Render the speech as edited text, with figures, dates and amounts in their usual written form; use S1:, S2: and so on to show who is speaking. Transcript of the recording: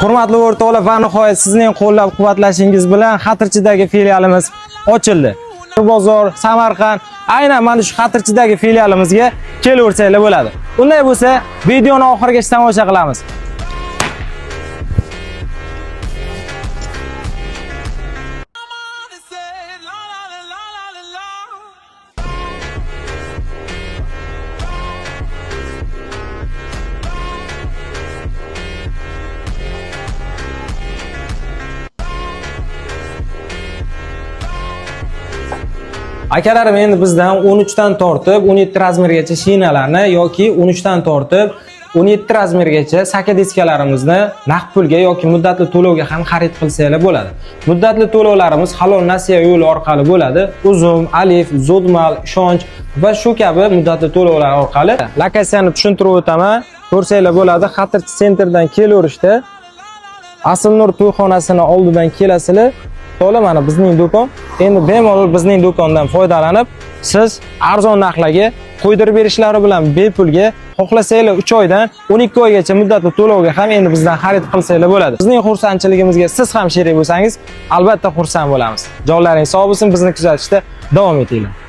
S1: Hurmatli o'rtoqlar, va nihoyat sizning qo'llab-quvvatlashingiz bilan Xatirchidagi filialimiz ochildi. Bozor, Samarqand, aynan mana shu Xatirchidagi filialimizga kelaversanglar bo'ladi. Unday bo'lsa, videoni oxirigacha tomosha qilamiz. Akalarim endi bizdan 13 dan tortib 17 razmergacha shinalarni yoki 13 dan tortib 17 razmergacha saka diskalarimizni naqd pulga yoki muddatli to'lovga ham xarid qilsanglar bo'ladi. Muddatli to'lovlarimiz halol nasiya yo'li orqali bo'ladi. Uzum, alif, zodmal, ishonch va shu kabi muddatli to'lovlar orqali. Lokatsiyani tushuntirib o'taman. Ko'rsanglar bo'ladi. Xatirchi sentrdan kelaverishda Asl Nur to'yxonasining oldidan kelasizlar. To'g'ri, mana bizning do'kon. Endi bemalol bizning do'kondan foydalanib, siz arzon narxlarga qo'ydirib berishlari bilan bepulga xohlasanglar 3 oydan 12 oygacha muddatli to'lovga ham endi bizdan xarid qilsanglar bo'ladi. Bizning xursandchiligimizga siz ham sherik bo'lsangiz, albatta xursand bo'lamiz. Jonlaringiz sog' bo'lsin, bizni kuzatishda davom etinglar.